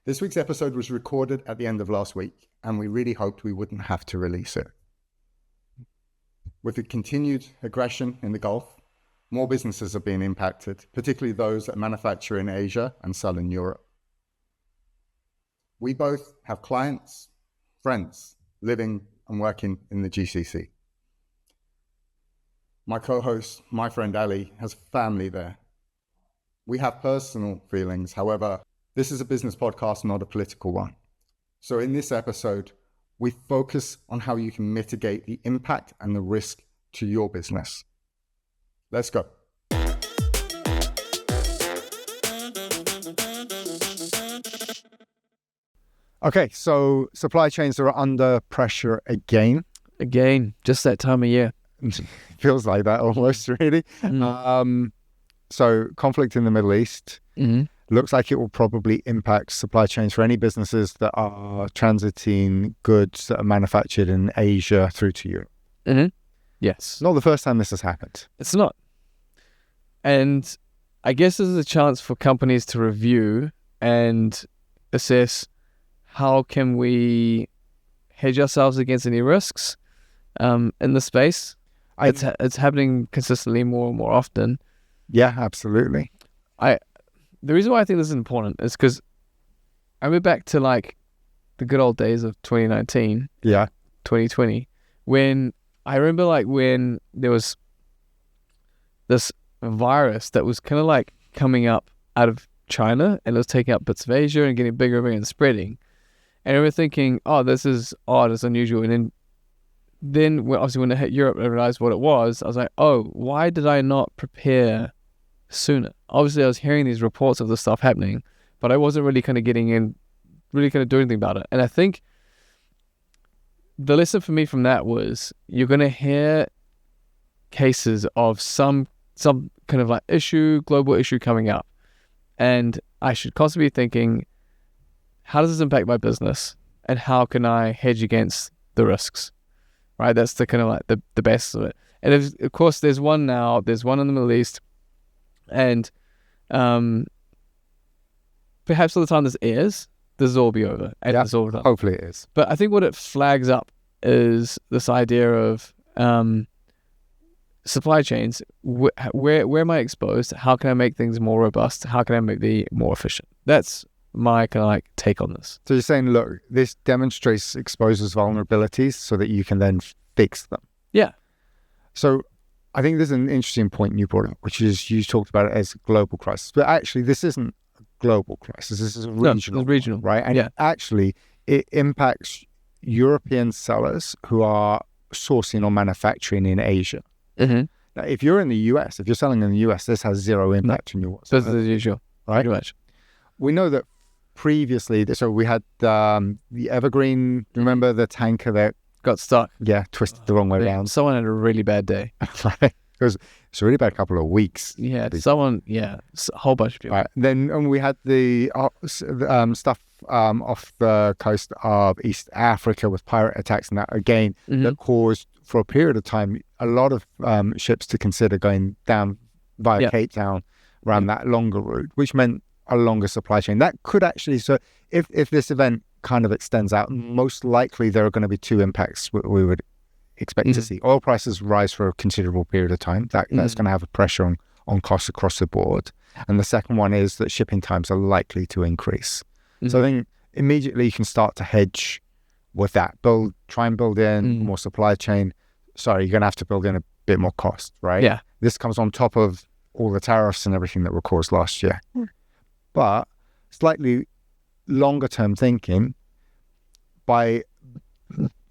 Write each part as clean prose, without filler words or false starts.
This week's episode was recorded at the end of last week, and we really hoped we wouldn't have to release it. With the continued aggression in the Gulf, more businesses are being impacted, particularly those that manufacture in Asia and sell in Europe. We both have clients, friends, living and working in the GCC. My co-host, my friend Ali, has family there. We have personal feelings, however, this is a business podcast, not a political one. So in this episode, we focus on how you can mitigate the impact and the risk to your business. Let's go. Okay, so supply chains are under pressure again. Again, just that time of year. Feels like that almost, really. So conflict in the Middle East. Looks like it will probably impact supply chains for any businesses that are transiting goods that are manufactured in Asia through to Europe. Yes. Not the first time this has happened. It's not. And I guess this is a chance for companies to review and assess how can we hedge ourselves against any risks in the space. It's happening consistently more and more often. Yeah, absolutely. The reason why I think this is important is because I went back to like the good old days of 2019, 2020, when I remember like when there was this virus that was kind of like coming up out of China and it was taking up bits of Asia and getting bigger and spreading. And I remember thinking, oh, this is odd, it's unusual. And then obviously when it hit Europe, I realized what it was. I was like, oh, why did I not prepare sooner? Obviously I was hearing these reports of this stuff happening, but I wasn't really kind of getting in, really kind of doing anything about it. And I think the lesson for me from that was you're going to hear cases of some kind of like global issue coming up, and I should constantly be thinking, how does this impact my business and how can I hedge against the risks, right? That's the kind of like the best of it. And of course there's one in the Middle East. And perhaps by the time this airs, this will all be over. And it's all done. Hopefully it is. But I think what it flags up is this idea of supply chains. Where am I exposed? How can I make things more robust? How can I make the more efficient? That's my kind of like take on this. So you're saying, look, this exposes vulnerabilities so that you can then fix them. Yeah. So I think there's an interesting point you brought up, which is you talked about it as a global crisis, but actually this isn't a global crisis. This is a regional, right? And actually it impacts European sellers who are sourcing or manufacturing in Asia. Now, if you're in the US, if you're selling in the US, this has zero impact on you whatsoever. Business as usual, right? Pretty much. We know that previously, so we had the Evergreen, remember the tanker that got stuck. Yeah, twisted the wrong way around. Someone had a really bad day. It's a really bad couple of weeks. Yeah, a whole bunch of people. Right. Then we had the stuff off the coast of East Africa with pirate attacks and that again that caused for a period of time a lot of ships to consider going down via Cape Town around that longer route, which meant a longer supply chain. That could actually, so if this event kind of extends out, most likely there are going to be two impacts we would expect to see. Oil prices rise for a considerable period of time. That's going to have a pressure on costs across the board. And the second one is that shipping times are likely to increase. So I think immediately you can start to hedge with that. Try and build in more supply chain. Sorry, you're going to have to build in a bit more cost, right? Yeah. This comes on top of all the tariffs and everything that were caused last year. But slightly longer term thinking, by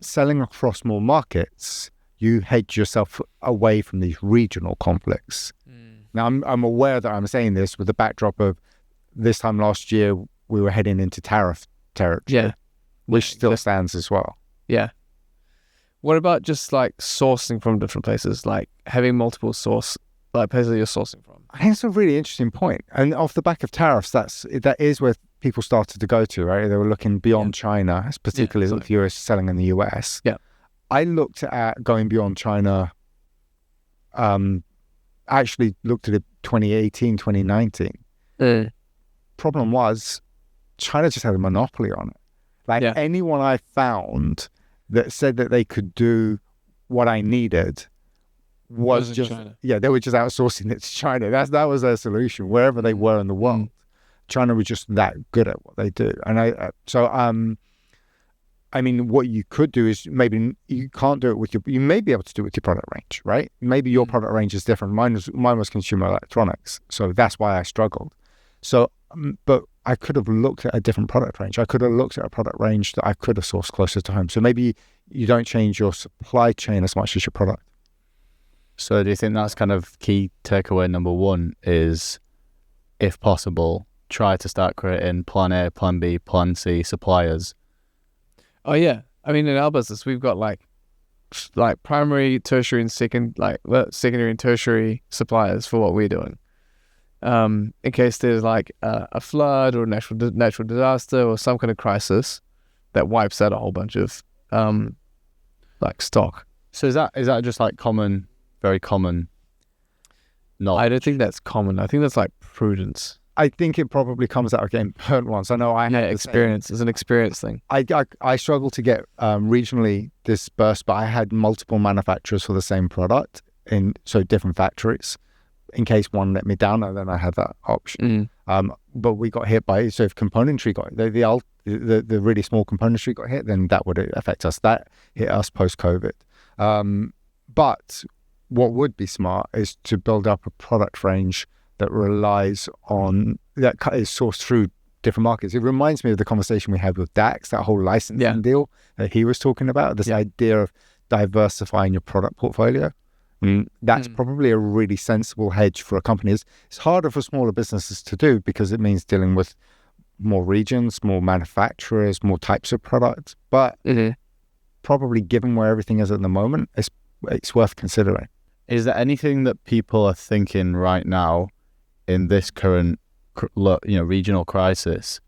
selling across more markets, you hedge yourself away from these regional conflicts. Now, I'm aware that I'm saying this with the backdrop of this time last year, we were heading into tariff territory, which still stands as well. Yeah. What about just like sourcing from different places, like having multiple places that you're sourcing from? I think it's a really interesting point. And off the back of tariffs, that is where people started to go to, right? They were looking beyond China, particularly if you're selling in the US. Yeah. I looked at going beyond China, actually looked at it 2018, 2019. Problem was, China just had a monopoly on it. Like anyone I found that said that they could do what I needed was just China. They were just outsourcing it to China. That was their solution wherever they were in the world. China was just that good at what they do. And I mean, what you could do is maybe you can't do it you may be able to do it with your product range, right? Maybe your product range is different. Mine was consumer electronics. So that's why I struggled. So, but I could have looked at a different product range. I could have looked at a product range that I could have sourced closer to home. So maybe you don't change your supply chain as much as your product. So do you think that's kind of key takeaway number one is, if possible, try to start creating plan A, plan B, plan C suppliers? Oh yeah, I mean in our business we've got like primary, tertiary, and secondary and tertiary suppliers for what we're doing. In case there's like a flood or a natural disaster or some kind of crisis that wipes out a whole bunch of stock. So is that just like very common knowledge? I don't think that's common. I think that's like prudence. I think it probably comes out of getting burnt once. I know I had experience. It's an experience thing. I struggle to get regionally dispersed, but I had multiple manufacturers for the same product so different factories. In case one let me down, and then I had that option. But we got hit by, so if componentry got the really small componentry got hit, then that would affect us. That hit us post-COVID. But what would be smart is to build up a product range that relies on, that is sourced through different markets. It reminds me of the conversation we had with Dax, that whole licensing deal that he was talking about, this idea of diversifying your product portfolio. That's probably a really sensible hedge for a company. It's harder for smaller businesses to do because it means dealing with more regions, more manufacturers, more types of products. But probably given where everything is at the moment, it's worth considering. Is there anything that people are thinking right now in this current, regional crisis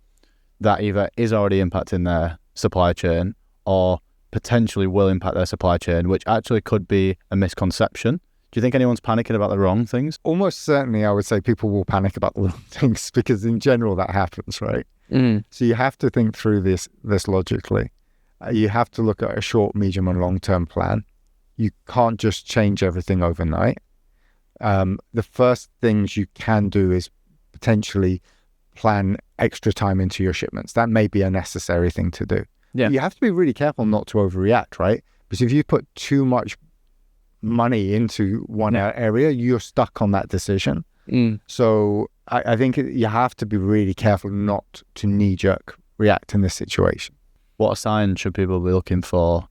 that either is already impacting their supply chain or potentially will impact their supply chain, which actually could be a misconception? Do you think anyone's panicking about the wrong things? Almost certainly, I would say people will panic about the wrong things because in general that happens, right? So you have to think through this logically. You have to look at a short, medium, and long-term plan. You can't just change everything overnight. The first things you can do is potentially plan extra time into your shipments. That may be a necessary thing to do. Yeah. You have to be really careful not to overreact, right? Because if you put too much money into one area, you're stuck on that decision. So I think you have to be really careful not to knee-jerk react in this situation. What signs should people be looking for?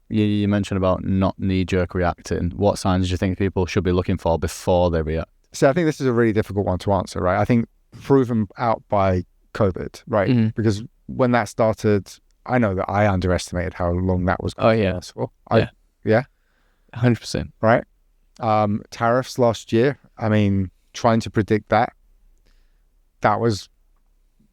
You mentioned about not knee-jerk reacting. What signs do you think people should be looking for before they react? So I think this is a really difficult one to answer, right? I think proven out by COVID, right? Because when that started, I know that I underestimated how long that was going to last for. 100%. Right? Tariffs last year, I mean, trying to predict that was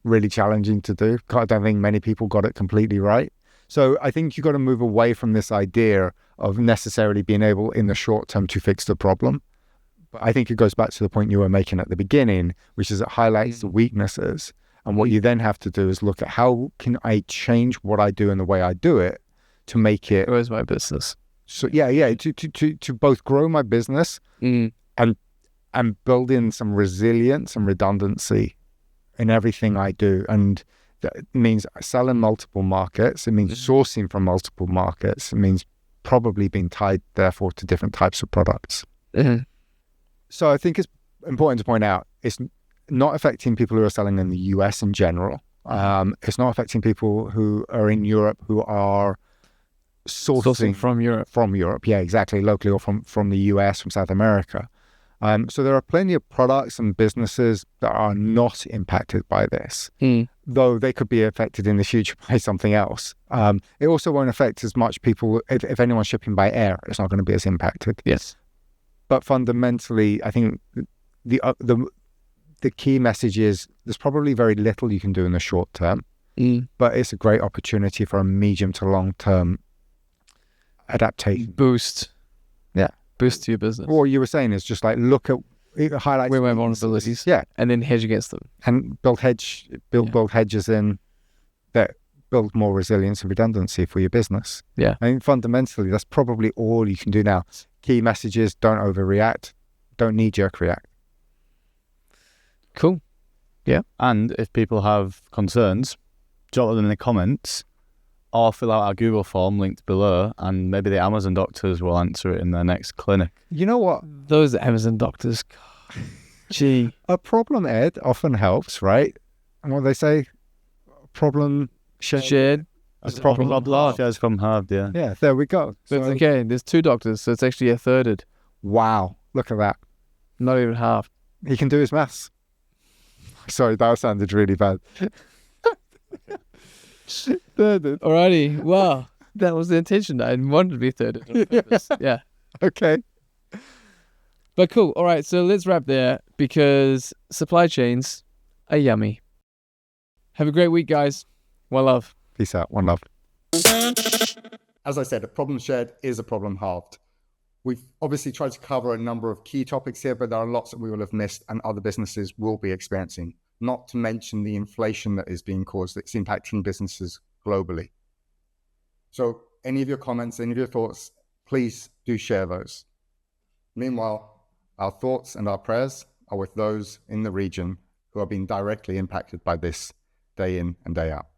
really challenging to do. I don't think many people got it completely right. So I think you've got to move away from this idea of necessarily being able in the short term to fix the problem. But I think it goes back to the point you were making at the beginning, which is it highlights the weaknesses. And what you then have to do is look at how can I change what I do and the way I do it to make it... Where's my business? So to both grow my business and build in some resilience and redundancy in everything I do. And that means selling multiple markets. It means sourcing from multiple markets. It means probably being tied, therefore, to different types of products. So I think it's important to point out it's not affecting people who are selling in the US in general. It's not affecting people who are in Europe who are sourcing from Europe. From Europe, yeah, exactly, locally, or from the US, from South America. So there are plenty of products and businesses that are not impacted by this, though they could be affected in the future by something else. It also won't affect as much people, if anyone's shipping by air, it's not going to be as impacted. Yes. But fundamentally, I think the key message is there's probably very little you can do in the short term, but it's a great opportunity for a medium to long term adaptation. Boost to your business. What you were saying is just like look at highlights where my vulnerabilities, yeah, and then hedge against them, and build hedges in that build more resilience and redundancy for your business. Yeah. I mean, fundamentally, that's probably all you can do now. Key messages: don't overreact, don't knee-jerk react. Cool. Yeah. And if people have concerns, drop them in the comments or fill out our Google form linked below, and maybe the Amazon doctors will answer it in their next clinic. You know what? Those Amazon doctors. Gee. A problem, Ed, often helps, right? And what they say, problem shared. Is a problem halved. Shares from halved, yeah. Yeah, there we go. But it's okay. There's 2 doctors, so it's actually a thirded. Wow, look at that. Not even half. He can do his maths. Sorry, that sounded really bad. Thirded. Alrighty. Wow. That was the intention. I wanted to be thirded. Yeah. Okay. But cool. All right. So let's wrap there because supply chains are yummy. Have a great week, guys. One love. Peace out. One love. As I said, a problem shared is a problem halved. We've obviously tried to cover a number of key topics here, but there are lots that we will have missed and other businesses will be experiencing, not to mention the inflation that is being caused that's impacting businesses globally. So any of your comments, any of your thoughts, please do share those. Meanwhile, our thoughts and our prayers are with those in the region who are being directly impacted by this day in and day out.